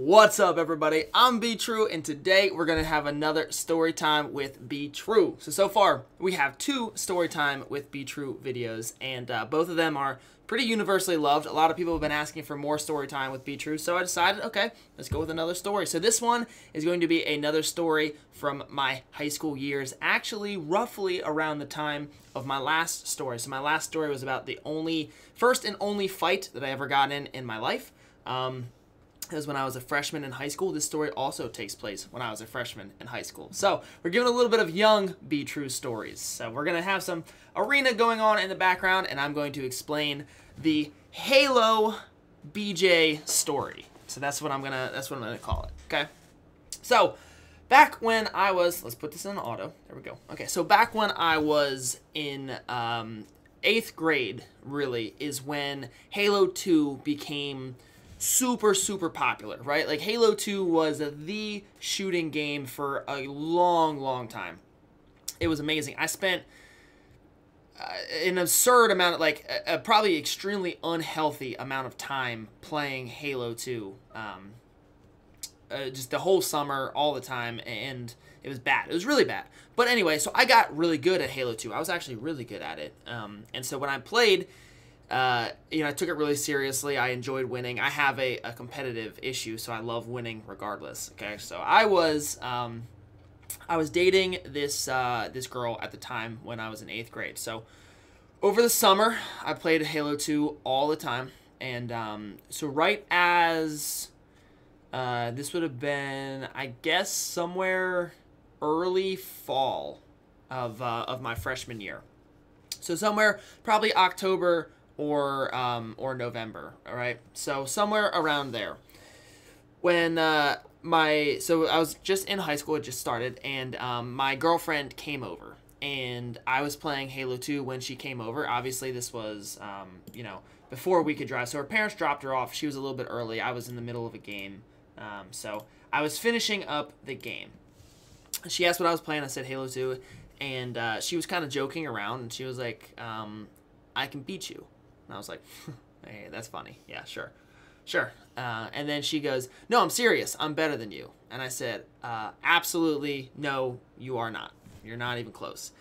What's up, everybody? I'm Btrue, and today we're going to have another story time with Btrue. So far, we have two story time with Btrue videos, and both of them are pretty universally loved. A lot of people have been asking for more story time with Btrue, so I decided, okay, let's go with another story. So this one is going to be another story from my high school years, actually roughly around the time of my last story. So my last story was about the first and only fight that I ever got in my life. It was when I was a freshman in high school. This story also takes place when I was a freshman in high school. So we're giving a little bit of young Btrue stories. So we're going to have some arena going on in the background, and I'm going to explain the Halo BJ story. So that's what I'm gonna call it. Okay. So back when I was, let's put this in auto. There we go. Okay. So back when I was in 8th grade, really, is when Halo 2 became super popular, right? Like Halo 2 was the shooting game for a long time. It was amazing. I spent an absurd amount of, like, a probably extremely unhealthy amount of time playing Halo 2. Just the whole summer, all the time, and it was bad. It was really bad. But anyway, so I got really good at Halo 2. I was actually really good at it. And so when I played, I took it really seriously. I enjoyed winning. I have a competitive issue, so I love winning regardless. Okay, so I was dating this girl at the time when I was in 8th grade. So over the summer, I played Halo 2 all the time, and so right as this would have been, I guess, somewhere early fall of my freshman year. So somewhere probably October or November, all right? So somewhere around there. When so I was just in high school, it just started, and my girlfriend came over, and I was playing Halo 2 when she came over. Obviously, this was, before we could drive, so her parents dropped her off. She was a little bit early. I was in the middle of a game, so I was finishing up the game. She asked what I was playing. I said Halo 2, and she was kind of joking around, and she was like, I can beat you. And I was like, hey, that's funny. Yeah, sure. And then she goes, no, I'm serious. I'm better than you. And I said, absolutely no, you are not. You're not even close.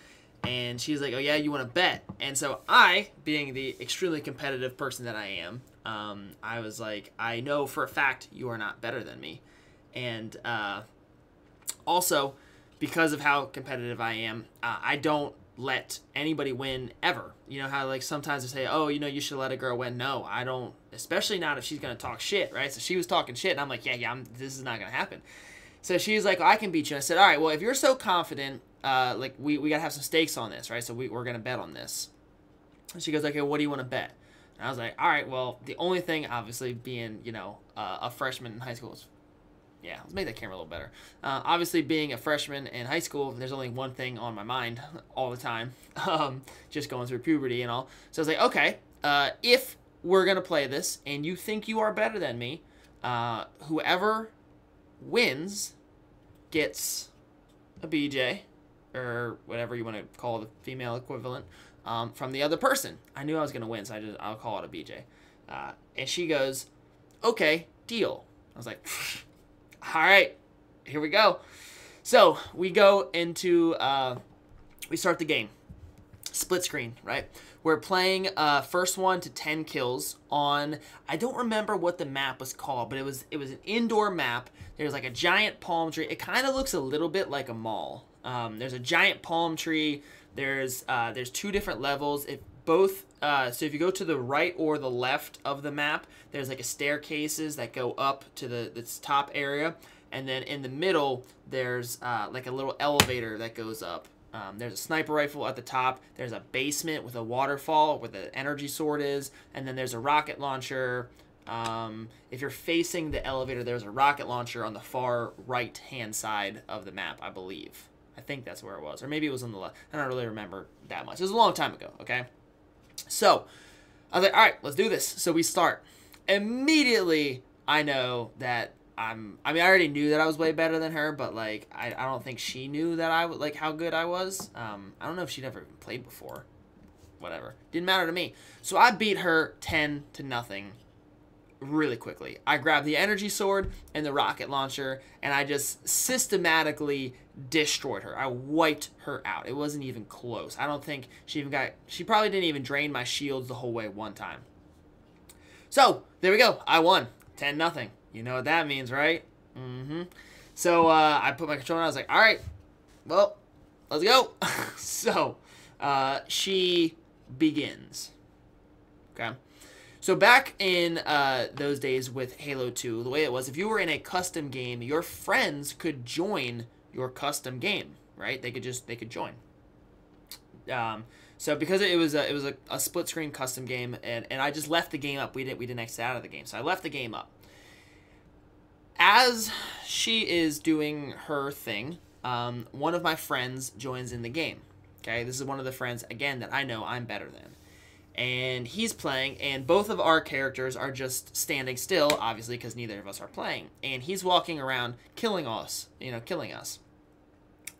And she's like, oh, yeah, you want to bet? And so I, being the extremely competitive person that I am, I was like, I know for a fact you are not better than me. And also, because of how competitive I am, I don't let anybody win ever. You know how, like, sometimes they say, oh, you should let a girl win. No, I don't, especially not if she's going to talk shit, right? So she was talking shit, and I'm like, this is not going to happen. So she's like, I can beat you. And I said, all right, well, if you're so confident, like, we got to have some stakes on this, right? So we're going to bet on this. And she goes, okay, what do you want to bet? And I was like, all right, well, the only thing, obviously, being, a freshman in high school is, yeah, let's make that camera a little better. Obviously, being a freshman in high school, there's only one thing on my mind all the time, just going through puberty and all. So I was like, okay, if we're going to play this and you think you are better than me, whoever wins gets a BJ, or whatever you want to call the female equivalent, from the other person. I knew I was going to win, so I'll call it a BJ. And she goes, okay, deal. I was like, all right, here we go. So we go into, we start the game. Split screen, right? We're playing first 1 to 10 kills on, I don't remember what the map was called, but it was an indoor map. There's like a giant palm tree. It kind of looks a little bit like a mall. There's a giant palm tree. There's 2 different levels. So if you go to the right or the left of the map, there's like a staircases that go up to this top area, and then in the middle there's like a little elevator that goes up. There's a sniper rifle at the top. There's a basement with a waterfall where the energy sword is, and then there's a rocket launcher. If you're facing the elevator, there's a rocket launcher on the far right hand side of the map, I believe. I think that's where it was, or maybe it was on the left. I don't really remember that much. It was a long time ago. Okay. So I was like, all right, let's do this. So we start. Immediately, I know that I already knew that I was way better than her, but, like, I don't think she knew that like, how good I was. I don't know if she'd ever even played before. Whatever. Didn't matter to me. So I beat her 10-0 really quickly. I grabbed the energy sword and the rocket launcher, and I just systematically destroyed her. I wiped her out. It wasn't even close. I don't think she probably didn't even drain my shields the whole way one time. So, there we go. I won. 10-0. You know what that means, right? So, I put my controller on. I was like, all right, well, let's go. So, she begins. Okay. So back in those days with Halo 2, the way it was, if you were in a custom game, your friends could join your custom game, right? They could join. So because it was a split screen custom game, and I just left the game up. We didn't exit out of the game, so I left the game up. As she is doing her thing, one of my friends joins in the game. Okay, this is one of the friends again that I know I'm better than. And he's playing, and both of our characters are just standing still, obviously, because neither of us are playing. And he's walking around killing us.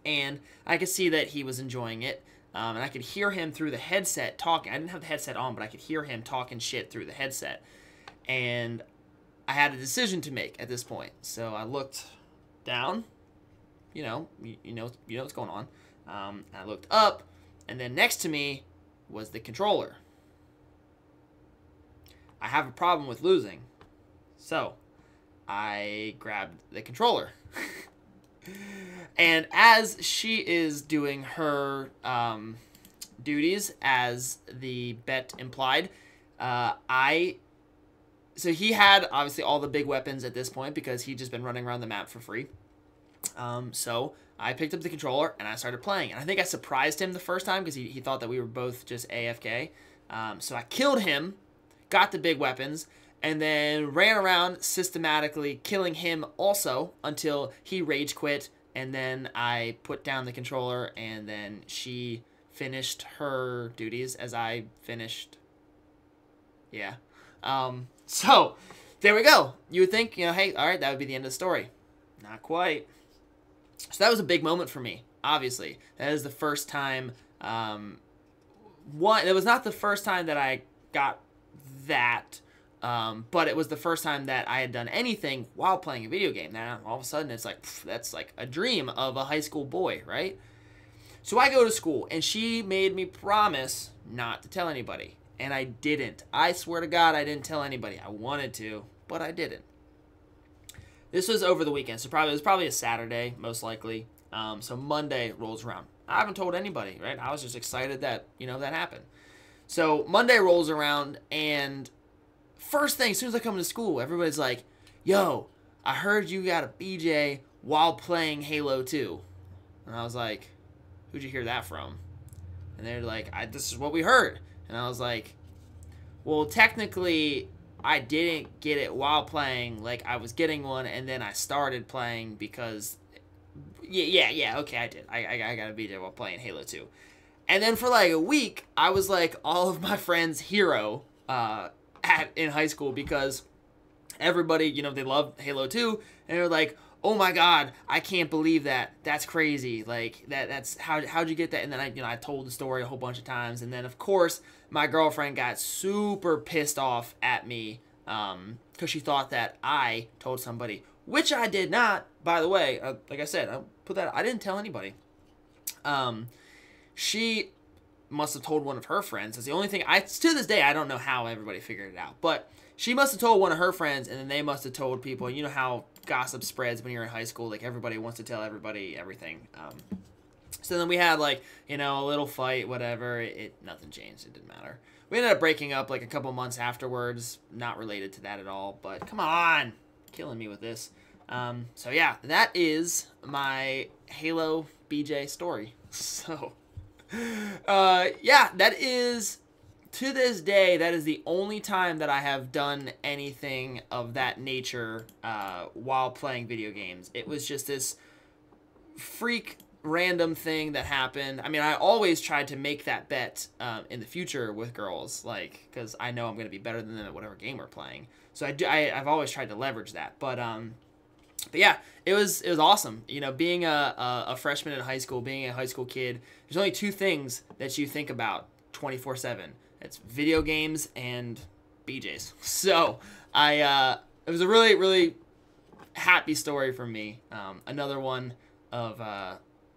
And I could see that he was enjoying it, and I could hear him through the headset talking. I didn't have the headset on, but I could hear him talking shit through the headset. And I had a decision to make at this point. So I looked down, you know what's going on. I looked up, and then next to me was the controller. I have a problem with losing, so I grabbed the controller. And as she is doing her duties, as the bet implied, so he had obviously all the big weapons at this point because he'd just been running around the map for free. So I picked up the controller and I started playing. And I think I surprised him the first time because he thought that we were both just AFK. So I killed him, got the big weapons, and then ran around systematically killing him also until he rage quit. And then I put down the controller, and then she finished her duties as I finished. Yeah. So there we go. You would think, hey, all right, that would be the end of the story. Not quite. So that was a big moment for me, obviously. That is the first time, it was not the first time that I got that, but it was the first time that I had done anything while playing a video game. Now, all of a sudden, it's like, that's like a dream of a high school boy, right? So I go to school, and she made me promise not to tell anybody, and I didn't. I swear to God, I didn't tell anybody. I wanted to, but I didn't. This was over the weekend, so it was probably a Saturday, most likely. So Monday rolls around. I haven't told anybody, right? I was just excited that, that happened. So Monday rolls around, and first thing, as soon as I come to school, everybody's like, yo, I heard you got a BJ while playing Halo 2. And I was like, who'd you hear that from? And they're like, this is what we heard. And I was like, well, technically, I didn't get it while playing. Like, I was getting one, and then I started playing because, yeah, okay, I did. I got a BJ while playing Halo 2. And then for like a week, I was like all of my friends' hero in high school because everybody, they love Halo 2, and they're like, oh my God, I can't believe that. That's crazy. Like, that's how'd you get that? And then I told the story a whole bunch of times. And then, of course, my girlfriend got super pissed off at me because she thought that I told somebody, which I did not, by the way. Like I said, I didn't tell anybody. She must have told one of her friends. That's the only thing. To this day, I don't know how everybody figured it out. But she must have told one of her friends, and then they must have told people. You know how gossip spreads when you're in high school. Like, everybody wants to tell everybody everything. So then we had, like, a little fight, whatever. Nothing changed. It didn't matter. We ended up breaking up, like, a couple months afterwards. Not related to that at all. But, come on. Killing me with this. So, yeah. That is my Halo BJ story. So, yeah. That is... To this day, that is the only time that I have done anything of that nature while playing video games. It was just this freak random thing that happened. I mean, I always tried to make that bet in the future with girls, like, because I know I'm going to be better than them at whatever game we're playing. So I've always tried to leverage that. But yeah, it was awesome. Being a freshman in high school, being a high school kid, there's only two things that you think about 24/7. It's video games and BJs. So, It was a really, really happy story for me. Another one of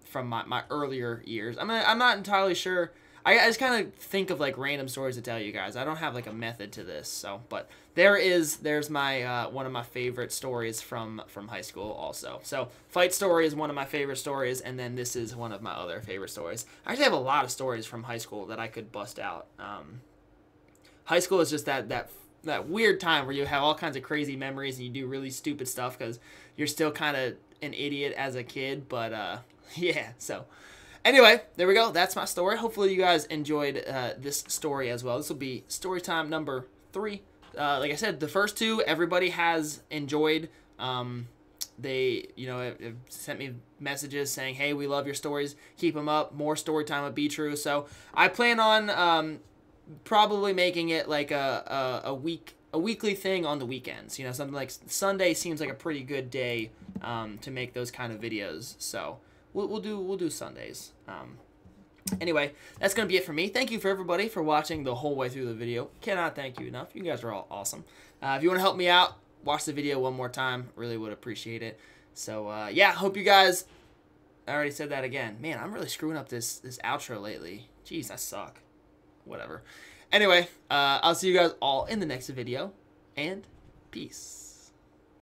from my earlier years. I'm not entirely sure. I just kind of think of like random stories to tell you guys. I don't have like a method to this, so but there's my one of my favorite stories from high school also. So fight story is one of my favorite stories, and then this is one of my other favorite stories. I actually have a lot of stories from high school that I could bust out. High school is just that weird time where you have all kinds of crazy memories and you do really stupid stuff because you're still kind of an idiot as a kid, but yeah, so anyway, there we go. That's my story. Hopefully you guys enjoyed this story as well. This will be story time number 3. Like I said, the first 2 everybody has enjoyed. They, have sent me messages saying, hey, we love your stories. Keep them up. More story time at Btrue. So I plan on probably making it like a weekly thing on the weekends. Something like Sunday seems like a pretty good day to make those kind of videos. So we'll do Sundays. Anyway, that's gonna be it for me. Thank you for everybody for watching the whole way through the video. Cannot thank you enough. You guys are all awesome. If you want to help me out, watch the video one more time. Really would appreciate it. So yeah, hope you guys. I already said that again. Man, I'm really screwing up this outro lately. Jeez, I suck. Whatever. Anyway, I'll see you guys all in the next video, and peace.